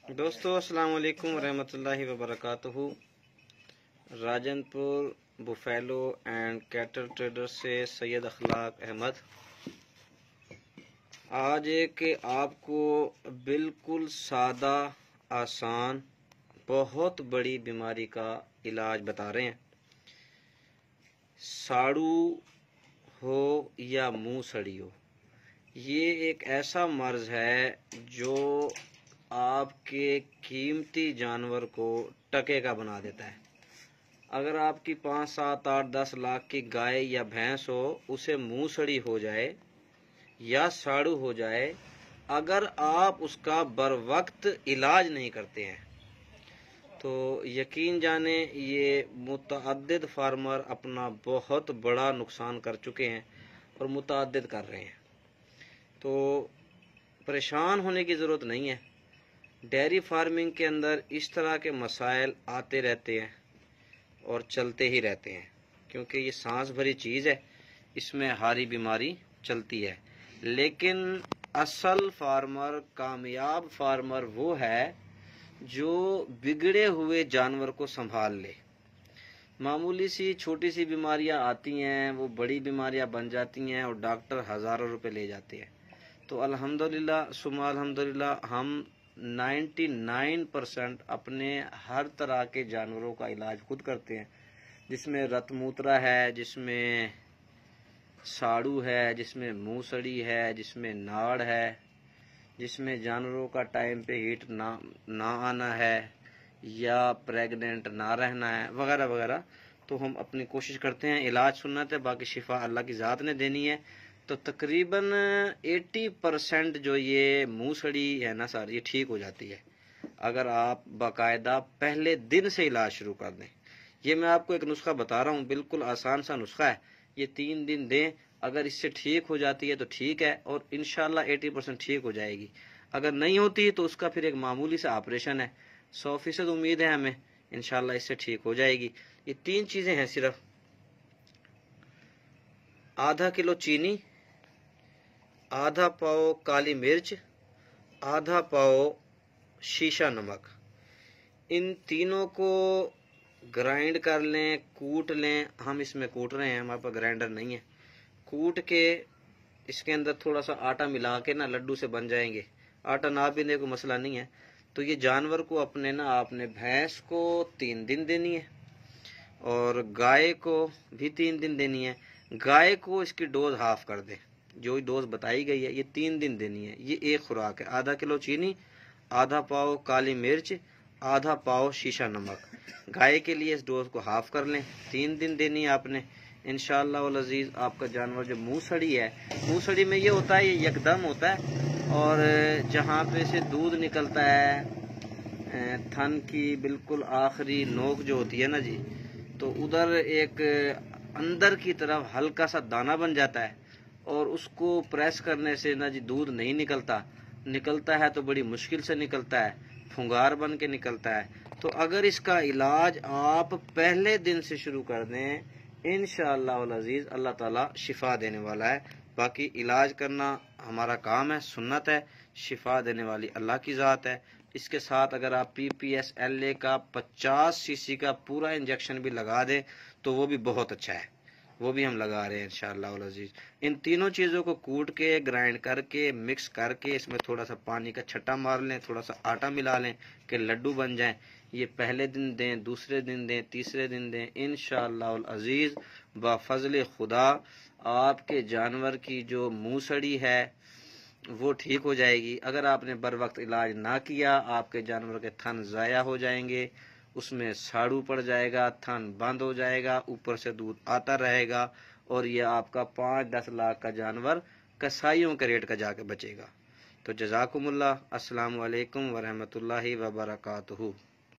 दोस्तों अस्सलाम वालेकुम रहमतुल्लाहि व बरकातुहू। राजन पुर बुफेलो एंड कैटल ट्रेडर से सैयद अखलाक अहमद। आज एक आपको बिल्कुल सादा, आसान, बहुत बड़ी बीमारी का इलाज बता रहे हैं। साड़ू हो या मुंह सड़ी हो, ये एक ऐसा मर्ज है जो आपके कीमती जानवर को टके का बना देता है। अगर आपकी 5, 7, 8, 10 लाख की गाय या भैंस हो, उसे मुंह सड़ी हो जाए या साड़ू हो जाए, अगर आप उसका बर वक्त इलाज नहीं करते हैं तो यकीन जाने ये मुतअद्दिद फार्मर अपना बहुत बड़ा नुकसान कर चुके हैं और मुतअद्दिद कर रहे हैं। तो परेशान होने की ज़रूरत नहीं है। डेयरी फार्मिंग के अंदर इस तरह के मसाइल आते रहते हैं और चलते ही रहते हैं, क्योंकि ये सांस भरी चीज़ है, इसमें हारी बीमारी चलती है। लेकिन असल फार्मर, कामयाब फार्मर वो है जो बिगड़े हुए जानवर को संभाल ले। मामूली सी छोटी सी बीमारियां आती हैं, वो बड़ी बीमारियां बन जाती हैं और डॉक्टर हज़ारों रुपए ले जाते हैं। तो अल्हम्दुलिल्लाह सुम्मा अल्हम्दुलिल्लाह हम 99% अपने हर तरह के जानवरों का इलाज खुद करते हैं, जिसमें रतमूत्रा है, जिसमें साड़ू है, जिसमें मुंह सड़ी है, जिसमें नाड़ है, जिसमें जानवरों का टाइम पे हीट ना आना है या प्रेग्नेंट ना रहना है, वगैरह वगैरह। तो हम अपनी कोशिश करते हैं। इलाज सुन्नत है, बाकी शिफा अल्लाह की ज़ात ने देनी है। तो तकरीबन 80% जो ये मुंह सड़ी है ना सर, ये ठीक हो जाती है अगर आप बाकायदा पहले दिन से इलाज शुरू कर दें। ये मैं आपको एक नुस्खा बता रहा हूँ, बिल्कुल आसान सा नुस्खा है। ये 3 दिन दें, अगर इससे ठीक हो जाती है तो ठीक है, और इंशाल्लाह 80% ठीक हो जाएगी। अगर नहीं होती तो उसका फिर एक मामूली सा ऑपरेशन है। 100% उम्मीद है हमें, इंशाल्लाह इससे ठीक हो जाएगी। ये 3 चीज़ें हैं सिर्फ: आधा किलो चीनी, आधा पाव काली मिर्च, आधा पाव शीशा नमक। इन तीनों को ग्राइंड कर लें, कूट लें। हम इसमें कूट रहे हैं, हमारे पास ग्राइंडर नहीं है। कूट के इसके अंदर थोड़ा सा आटा मिला के ना लड्डू से बन जाएंगे। आटा ना भी देने को मसला नहीं है। तो ये जानवर को अपने ना, आपने भैंस को 3 दिन देनी है और गाय को भी 3 दिन देनी है। गाय को इसकी डोज हाफ कर दें, जो डोज बताई गई है ये 3 दिन देनी है। ये एक खुराक है। आधा किलो चीनी, आधा पाव काली मिर्च, आधा पाव शीशा नमक। गाय के लिए इस डोज को हाफ कर लें, 3 दिन देनी है आपने। इंशाअल्लाह वल अजीज आपका जानवर जो मुंह सड़ी है, मुंह सड़ी में ये होता है, ये यकदम होता है और जहाँ पे से दूध निकलता है, थन की बिल्कुल आखिरी नोक जो होती है ना जी, तो उधर एक अंदर की तरफ हल्का सा दाना बन जाता है और उसको प्रेस करने से ना जी दूध नहीं निकलता। निकलता है तो बड़ी मुश्किल से निकलता है, फुंगार बन के निकलता है। तो अगर इसका इलाज आप पहले दिन से शुरू कर दें, इंशाअल्लाह वल अजीज अल्लाह ताला शिफा देने वाला है। बाकी इलाज करना हमारा काम है, सुन्नत है। शिफा देने वाली अल्लाह की ज़ात है। इसके साथ अगर आप PPSLA का 50 cc का पूरा इंजेक्शन भी लगा दें तो वो भी बहुत अच्छा है, वो भी हम लगा रहे हैं इंशाअल्लाह वल अजीज। इन तीनों चीज़ों को कूट के, ग्राइंड करके, मिक्स करके, इसमें थोड़ा सा पानी का छट्टा मार लें, थोड़ा सा आटा मिला लें कि लड्डू बन जाएं। ये पहले दिन दें, दूसरे दिन दें, तीसरे दिन दें, इंशाअल्लाह वल अजीज बफज़ल खुदा आपके जानवर की जो मुंह सड़ी है वो ठीक हो जाएगी। अगर आपने बर वक्त इलाज ना किया, आपके जानवर के थन ज़ाया हो जाएंगे, उसमें साड़ू पड़ जाएगा, थन बंद हो जाएगा, ऊपर से दूध आता रहेगा और ये आपका 5-10 लाख का जानवर कसाईयों के रेट का जाके बचेगा। तो जज़ाकुमुल्लाह। अस्सलामु अलैकुम वरहमतुल्लाहि वबरकातुहू।